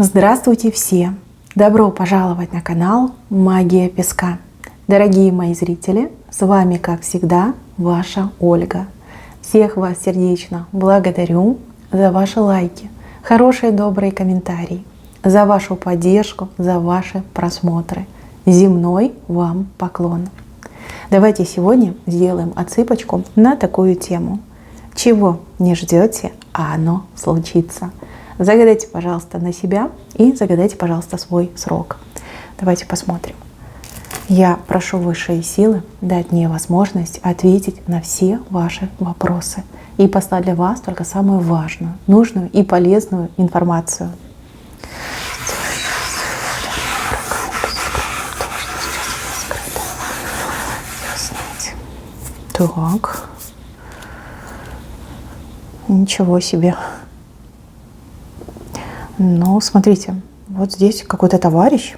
Здравствуйте все! Добро пожаловать на канал Магия Песка. Дорогие мои зрители, с вами, как всегда, ваша Ольга. Всех вас сердечно благодарю за ваши лайки, хорошие добрые комментарии, за вашу поддержку, за ваши просмотры. Земной вам поклон. Давайте сегодня сделаем отсыпочку на такую тему. Чего не ждете, а оно случится. Загадайте, пожалуйста, на себя и загадайте, пожалуйста, свой срок. Давайте посмотрим. Я прошу высшие силы дать мне возможность ответить на все ваши вопросы и послать для вас только самую важную, нужную и полезную информацию. Так. Ничего себе. Ну, смотрите, вот здесь какой-то товарищ,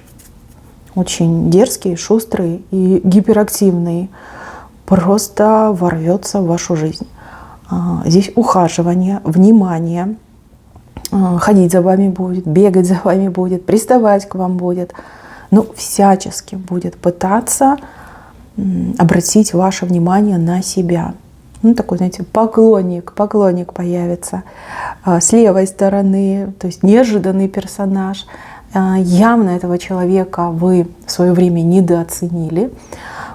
очень дерзкий, шустрый и гиперактивный, просто ворвется в вашу жизнь. Здесь ухаживание, внимание, ходить за вами будет, бегать за вами будет, приставать к вам будет, ну, всячески будет пытаться обратить ваше внимание на себя. Ну, такой, знаете, поклонник появится с левой стороны, то есть неожиданный персонаж. Явно этого человека вы в свое время недооценили.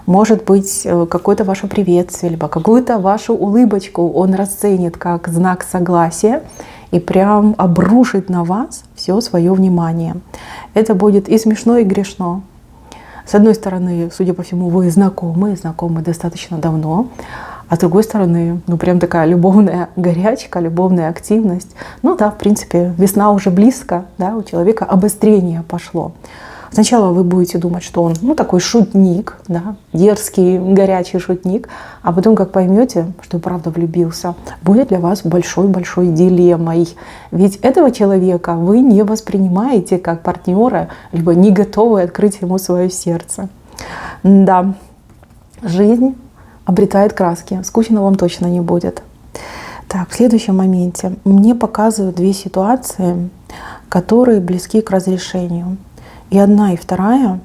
Может быть, какое-то ваше приветствие, либо какую-то вашу улыбочку он расценит как знак согласия и прям обрушит на вас все свое внимание. Это будет и смешно, и грешно. С одной стороны, судя по всему, вы знакомы достаточно давно. А с другой стороны, ну прям такая любовная горячка, любовная активность. Ну да, в принципе, весна уже близко, да, у человека обострение пошло. Сначала вы будете думать, что он, ну, такой шутник, да, дерзкий, горячий шутник, а потом, как поймете, что правда влюбился, будет для вас большой-большой дилеммой. Ведь этого человека вы не воспринимаете как партнера, либо не готовы открыть ему свое сердце. Да, жизнь обретает краски. Скучно вам точно не будет. Так, в следующем моменте мне показывают две ситуации, которые близки к разрешению. И одна, и вторая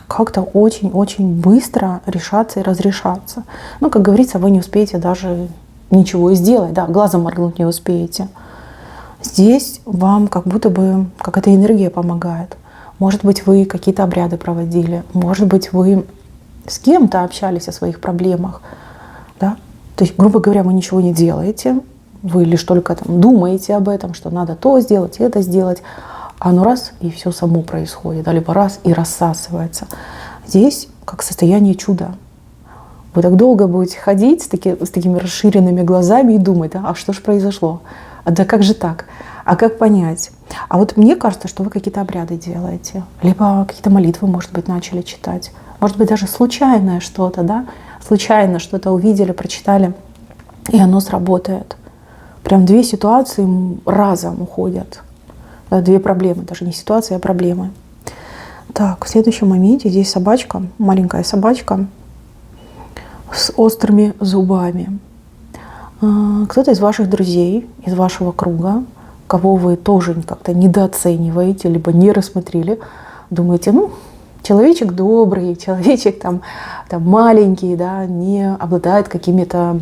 как-то очень-очень быстро решаться и разрешаться. Ну, как говорится, вы не успеете даже ничего сделать. Да, глазом моргнуть не успеете. Здесь вам как будто бы какая-то энергия помогает. Может быть, вы какие-то обряды проводили. Может быть, вы с кем-то общались о своих проблемах, да? То есть, грубо говоря, вы ничего не делаете, вы лишь только там думаете об этом, что надо то сделать, это сделать, а оно раз и все само происходит, да? Либо раз и рассасывается. Здесь как состояние чуда. Вы так долго будете ходить с такими расширенными глазами и думать, да, а что же произошло? Да как же так? А как понять? А вот мне кажется, что вы какие-то обряды делаете, либо какие-то молитвы, может быть, начали читать. Может быть, даже случайное что-то, да? Случайно что-то увидели, прочитали, и оно сработает. Прям две ситуации разом уходят. Две проблемы, даже не ситуации, а проблемы. Так, в следующем моменте здесь собачка, маленькая собачка с острыми зубами. Кто-то из ваших друзей, из вашего круга, кого вы тоже как-то недооцениваете, либо не рассмотрели, думаете, ну, человечек добрый, человечек там маленький, да, не обладает какими-то,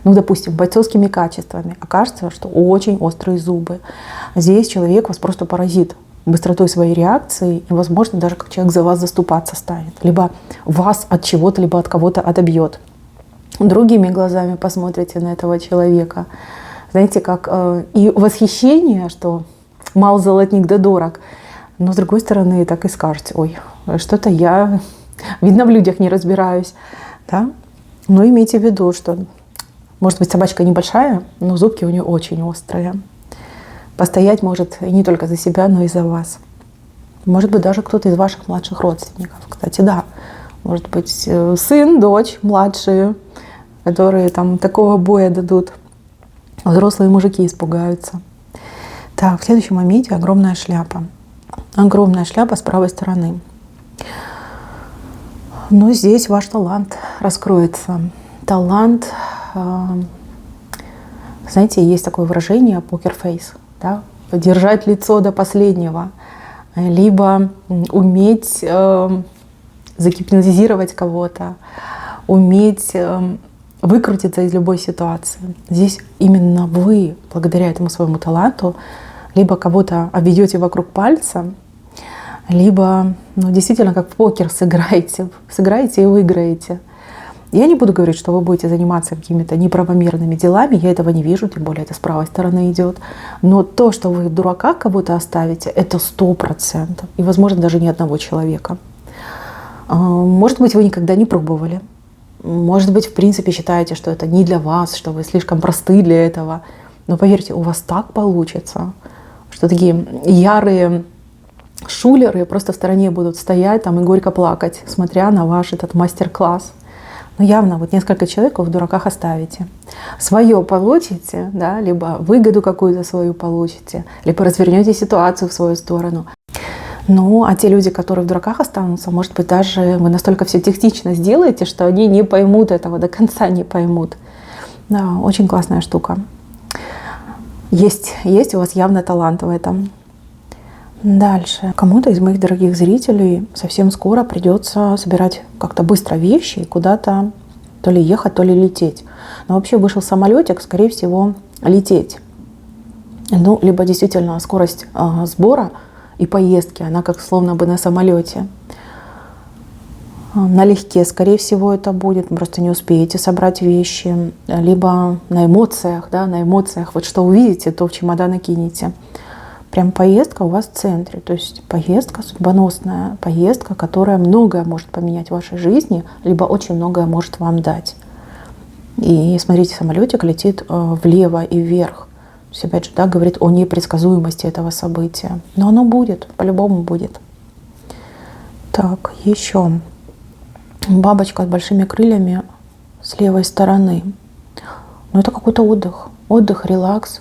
ну, допустим, бойцовскими качествами. Окажется, что очень острые зубы. Здесь человек вас просто поразит быстротой своей реакции и, возможно, даже как человек за вас заступаться станет. Либо вас от чего-то, либо от кого-то отобьет. Другими глазами посмотрите на этого человека. Знаете, как и восхищение, что мал золотник да дорог. Но с другой стороны, так и скажете, ой, что-то я, видно, в людях не разбираюсь. Да? Но имейте в виду, что, может быть, собачка небольшая, но зубки у нее очень острые. Постоять может и не только за себя, но и за вас. Может быть, даже кто-то из ваших младших родственников. Кстати, да, может быть, сын, дочь младшие, которые там такого боя дадут. Взрослые мужики испугаются. Так, в следующем моменте огромная шляпа. Огромная шляпа с правой стороны. Но здесь ваш талант раскроется. Талант, знаете, есть такое выражение покерфейс, да? держать лицо до последнего, либо уметь загипнотизировать кого-то, уметь выкрутиться из любой ситуации. Здесь именно вы, благодаря этому своему таланту, либо кого-то обведете вокруг пальца, либо действительно как в покер сыграете и выиграете. Я не буду говорить, что вы будете заниматься какими-то неправомерными делами, я этого не вижу, тем более это с правой стороны идет. Но то, что вы в дурака кого-то оставите, это 100%. И, возможно, даже ни одного человека. Может быть, вы никогда не пробовали. Может быть, в принципе, считаете, что это не для вас, что вы слишком просты для этого. Но поверьте, у вас так получится, что такие ярые шулеры просто в стороне будут стоять там и горько плакать, смотря на ваш этот мастер-класс. Но явно вот несколько человек вы в дураках оставите. Свое получите, да, либо выгоду какую-то свою получите, либо развернете ситуацию в свою сторону. Ну, а те люди, которые в дураках останутся, может быть, даже вы настолько все технично сделаете, что они не поймут этого, до конца не поймут. Да, очень классная штука. Есть у вас явно талант в этом. Дальше. Кому-то из моих дорогих зрителей совсем скоро придется собирать как-то быстро вещи и куда-то то ли ехать, то ли лететь. Но вообще вышел самолетик, скорее всего, лететь. Ну, либо действительно скорость сбора и поездки, она как словно бы на самолете. Налегке, скорее всего, это будет, просто не успеете собрать вещи, либо на эмоциях, да, на эмоциях, вот что увидите, то в чемодан кинете. Прям поездка у вас в центре, то есть поездка судьбоносная, поездка, которая многое может поменять в вашей жизни, либо очень многое может вам дать. И смотрите, самолетик летит влево и вверх. То есть, опять же, да, говорит о непредсказуемости этого события. Но оно будет, по-любому будет. Так, еще. Бабочка с большими крыльями с левой стороны. Ну, это какой-то отдых. Отдых, релакс,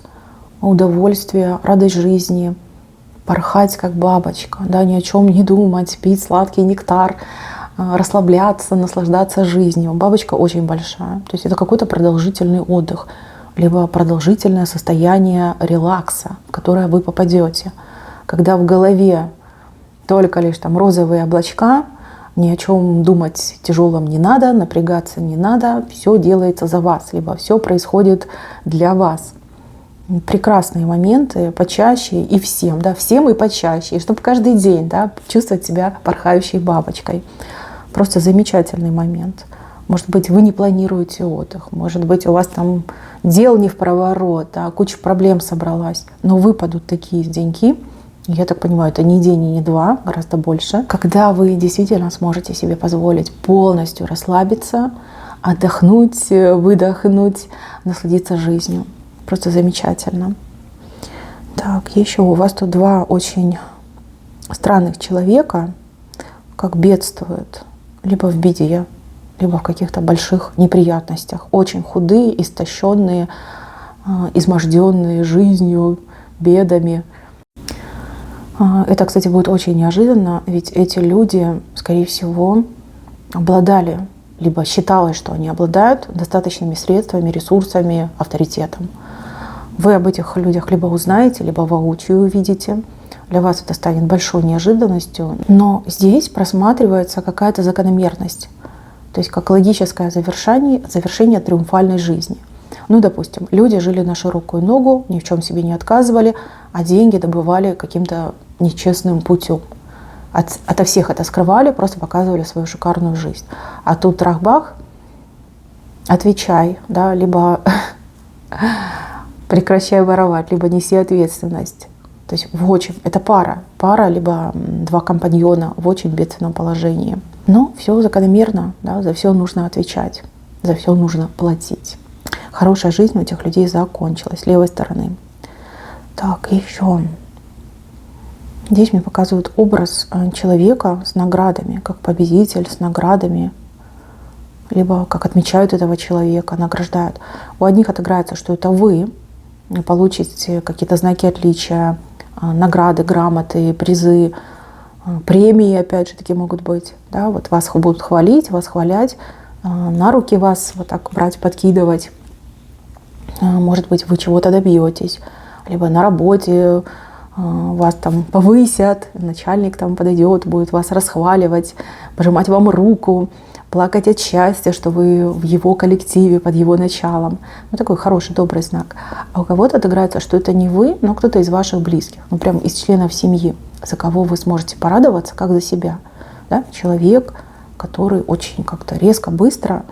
удовольствие, радость жизни. Порхать, как бабочка. Да, ни о чем не думать, пить сладкий нектар, расслабляться, наслаждаться жизнью. Бабочка очень большая. То есть это какой-то продолжительный отдых. Либо продолжительное состояние релакса, в которое вы попадете. Когда в голове только лишь там розовые облачка, ни о чем думать тяжелом не надо, напрягаться не надо, все делается за вас, либо все происходит для вас. Прекрасные моменты, почаще и всем, да, всем и почаще, и чтобы каждый день, да, чувствовать себя порхающей бабочкой. Просто замечательный момент. Может быть, вы не планируете отдых, может быть, у вас там дел не впроворот, да, куча проблем собралась, но выпадут такие деньги, я так понимаю, это не день и не два, гораздо больше, когда вы действительно сможете себе позволить полностью расслабиться, отдохнуть, выдохнуть, насладиться жизнью. Просто замечательно. Так, еще у вас тут два очень странных человека, как бедствуют, либо в беде, либо в каких-то больших неприятностях. Очень худые, истощенные, изможденные жизнью, бедами. Это, кстати, будет очень неожиданно, ведь эти люди, скорее всего, обладали, либо считалось, что они обладают достаточными средствами, ресурсами, авторитетом. Вы об этих людях либо узнаете, либо воочию увидите. Для вас это станет большой неожиданностью. Но здесь просматривается какая-то закономерность. То есть как логическое завершение триумфальной жизни. Ну, допустим, люди жили на широкую ногу, ни в чем себе не отказывали, а деньги добывали каким-то нечестным путем. Ото всех это скрывали, просто показывали свою шикарную жизнь. А тут трах-бах, отвечай, да, либо прекращай воровать, либо неси ответственность. То есть в очень, это пара, либо два компаньона в очень бедственном положении. Но все закономерно, да, за все нужно отвечать, за все нужно платить. Хорошая жизнь у этих людей закончилась с левой стороны. Так, еще. Здесь мне показывают образ человека с наградами, как победитель с наградами, либо как отмечают этого человека, награждают. У одних отыграется, что это вы получите какие-то знаки отличия, награды, грамоты, призы, премии, опять же, такие могут быть. Да? Вот вас будут хвалить, восхвалять, на руки вас вот так брать, подкидывать. Может быть, вы чего-то добьетесь. либо на работе вас там повысят, начальник там подойдет, будет вас расхваливать, пожимать вам руку, плакать от счастья, что вы в его коллективе, под его началом. Ну, такой хороший, добрый знак. А у кого-то отыграется, что это не вы, но кто-то из ваших близких, ну, прям из членов семьи, за кого вы сможете порадоваться, как за себя. Да? Человек, который очень как-то резко, быстро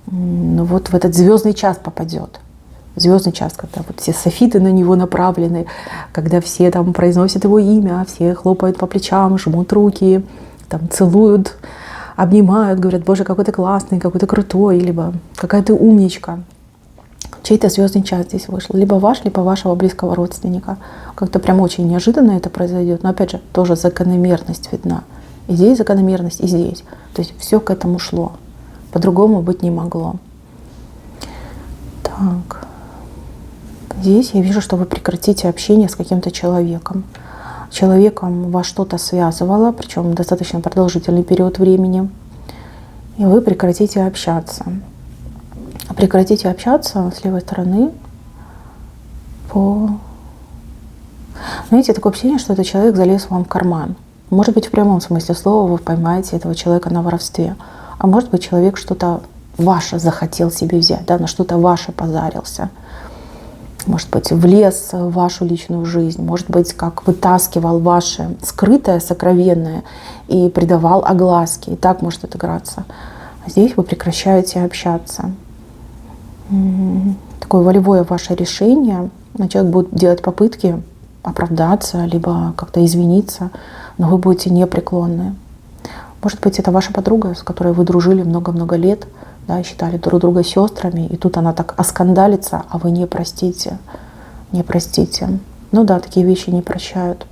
вот в этот звездный час попадет. Звездный час, когда вот все софиты на него направлены, когда все там произносят его имя, все хлопают по плечам, жмут руки, там целуют, обнимают, говорят: боже, какой ты классный, какой ты крутой, либо какая ты умничка. Чей-то звездный час здесь вышел. Либо ваш, либо вашего близкого родственника. Как-то прям очень неожиданно это произойдет. Но опять же, тоже закономерность видна. И здесь закономерность, и здесь. То есть все к этому шло. По-другому быть не могло. Так. Здесь я вижу, что вы прекратите общение с каким-то человеком. Человеком вас что-то связывало, причем достаточно продолжительный период времени, и вы прекратите общаться. Прекратите общаться с левой стороны Знаете, такое ощущение, что этот человек залез вам в карман. Может быть, в прямом смысле слова вы поймаете этого человека на воровстве, а может быть, человек что-то ваше захотел себе взять, да, на что-то ваше позарился. Может быть, влез в вашу личную жизнь, может быть, как вытаскивал ваше скрытое, сокровенное и придавал огласке. И так может отыграться. А здесь вы прекращаете общаться. Такое волевое ваше решение. Человек будет делать попытки оправдаться, либо как-то извиниться, но вы будете непреклонны. Может быть, это ваша подруга, с которой вы дружили много-много лет, да, считали друг друга сестрами, и тут она так оскандалится, а вы не простите. Не простите. Ну да, такие вещи не прощают.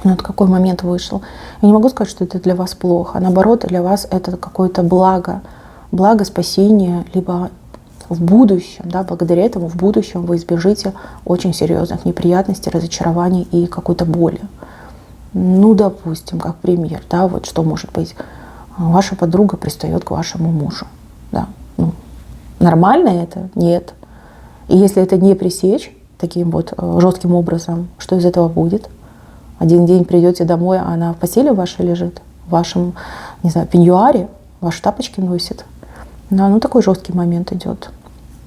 Но вот какой момент вышел. Я не могу сказать, что это для вас плохо. Наоборот, для вас это какое-то благо. Благо, спасение, либо в будущем, да, благодаря этому в будущем вы избежите очень серьезных неприятностей, разочарований и какой-то боли. Ну, допустим, как пример, да, вот что может быть. Ваша подруга пристает к вашему мужу. Да. Ну, нормально это? Нет. И если это не пресечь таким вот жестким образом, что из этого будет? Один день придете домой, а она в постели вашей лежит, в вашем, не знаю, пеньюаре, ваши тапочки носит. Да, ну такой жесткий момент идет.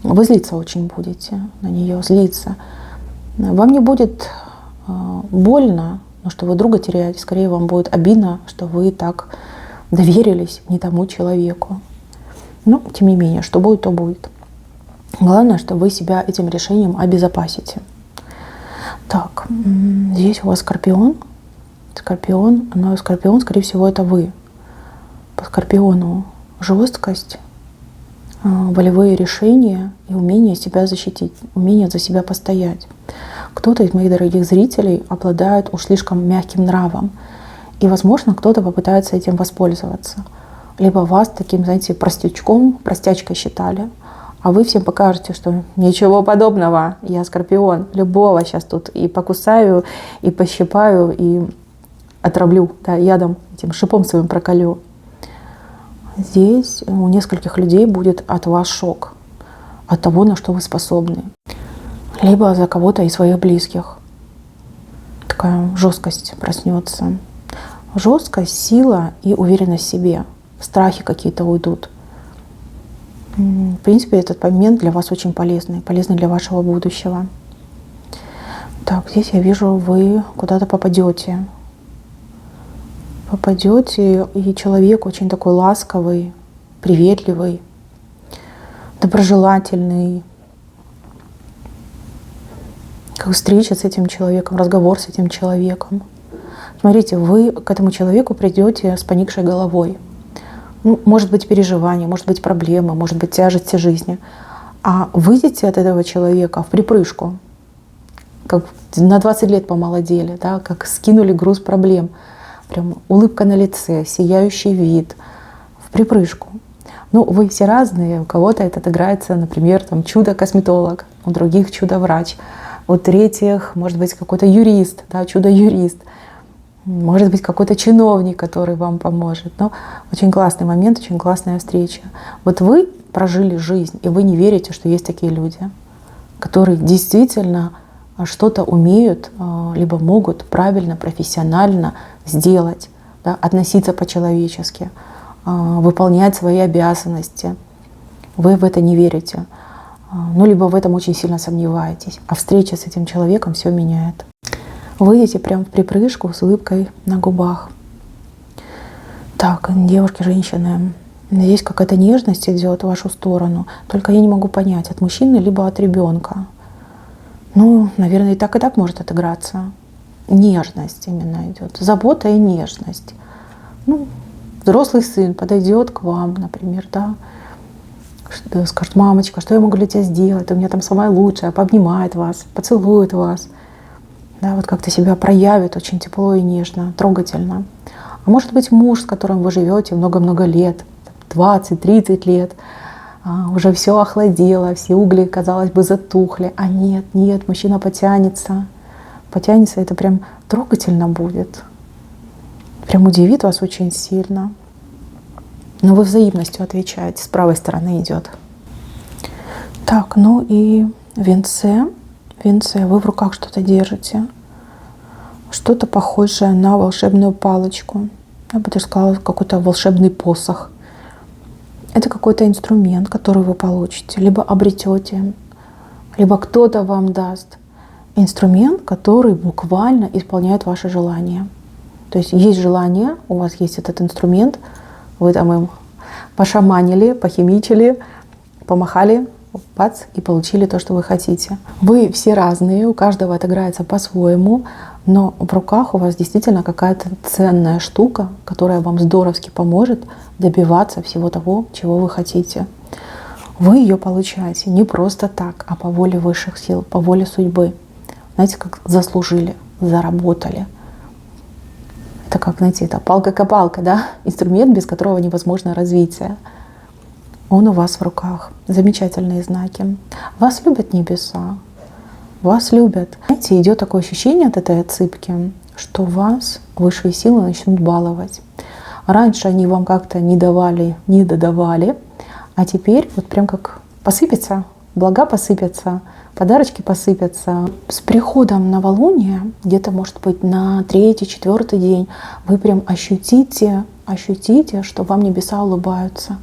Вы злиться очень будете на нее, злиться. Вам не будет больно, но что вы друга теряете, скорее вам будет обидно, что вы так доверились не тому человеку. Но, тем не менее, что будет, то будет. Главное, что вы себя этим решением обезопасите. Так, здесь у вас Скорпион. Скорпион, но Скорпион, скорее всего, это вы. По Скорпиону жесткость, волевые решения и умение себя защитить, умение за себя постоять. Кто-то из моих дорогих зрителей обладает уж слишком мягким нравом. И, возможно, кто-то попытается этим воспользоваться. Либо вас таким, знаете, простячком, простячкой считали, а вы всем покажете, что ничего подобного, я Скорпион, любого сейчас тут и покусаю, и пощипаю, и отравлю, да, ядом, этим шипом своим проколю. Здесь у нескольких людей будет от вас шок, от того, на что вы способны. Либо за кого-то из своих близких. Такая жесткость проснется. Жесткость, сила и уверенность в себе. Страхи какие-то уйдут. В принципе, этот момент для вас очень полезный. Полезный для вашего будущего. Так, здесь я вижу, вы куда-то попадете. Попадете, и человек очень такой ласковый, приветливый, доброжелательный. Как встреча с этим человеком, разговор с этим человеком. Смотрите, вы к этому человеку придете с поникшей головой. Ну, может быть, переживания, может быть, проблемы, может быть, тяжести жизни. А выйдете от этого человека в припрыжку, как на 20 лет помолодели, да, как скинули груз проблем. Прям улыбка на лице, сияющий вид, в припрыжку. Ну, вы все разные, у кого-то это отыграется, например, там, чудо-косметолог, у других чудо-врач, у третьих, может быть, какой-то юрист, да, чудо-юрист. Может быть, какой-то чиновник, который вам поможет. Но очень классный момент, очень классная встреча. Вот вы прожили жизнь, и вы не верите, что есть такие люди, которые действительно что-то умеют, либо могут правильно, профессионально сделать, да, относиться по-человечески, выполнять свои обязанности. Вы в это не верите. Ну, либо в этом очень сильно сомневаетесь. А встреча с этим человеком все меняет. Выйдете прям в припрыжку с улыбкой на губах. Так, девушки, женщины, здесь какая-то нежность идет в вашу сторону. Только я не могу понять, от мужчины либо от ребенка. Ну, наверное, и так может отыграться. Нежность именно идет. Забота и нежность. Ну, взрослый сын подойдет к вам, например, да, скажет: мамочка, что я могу для тебя сделать? Ты у меня там самая лучшая, пообнимает вас, поцелует вас. Да, вот как-то себя проявит очень тепло и нежно, трогательно. А может быть, муж, с которым вы живете много-много лет, 20-30 лет, уже все охладело, все угли, казалось бы, затухли. А нет, мужчина потянется. Потянется, это прям трогательно будет. Прям удивит вас очень сильно. Но вы взаимностью отвечаете, с правой стороны идет. Так, ну и венце. Венце, вы в руках что-то держите. Что-то похожее на волшебную палочку. Я бы даже сказала, какой-то волшебный посох. Это какой-то инструмент, который вы получите, либо обретете, либо кто-то вам даст. Инструмент, который буквально исполняет ваши желания. То есть есть желание, у вас есть этот инструмент, вы там им пошаманили, похимичили, помахали, бац, и получили то, что вы хотите. Вы все разные, у каждого отыграется по-своему, но в руках у вас действительно какая-то ценная штука, которая вам здоровски поможет добиваться всего того, чего вы хотите. Вы ее получаете не просто так, а по воле высших сил, по воле судьбы. Знаете, как заслужили, заработали. Это как, знаете, это палка-копалка, да? Инструмент, без которого невозможно развитие. Он у вас в руках. Замечательные знаки. Вас любят небеса. Вас любят. Знаете, идет такое ощущение от этой отсыпки, что вас высшие силы начнут баловать. Раньше они вам как-то не давали, не додавали, а теперь вот прям как посыпется, блага посыпятся, подарочки посыпятся. С приходом новолуния, где-то, может быть, на 3-4 день, вы прям ощутите, что вам небеса улыбаются.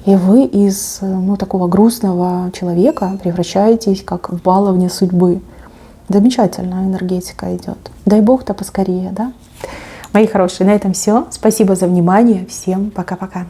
И вы из такого грустного человека превращаетесь как в баловня судьбы. Замечательная энергетика идет. Дай бог-то поскорее, да? Мои хорошие, на этом все. Спасибо за внимание. Всем пока-пока.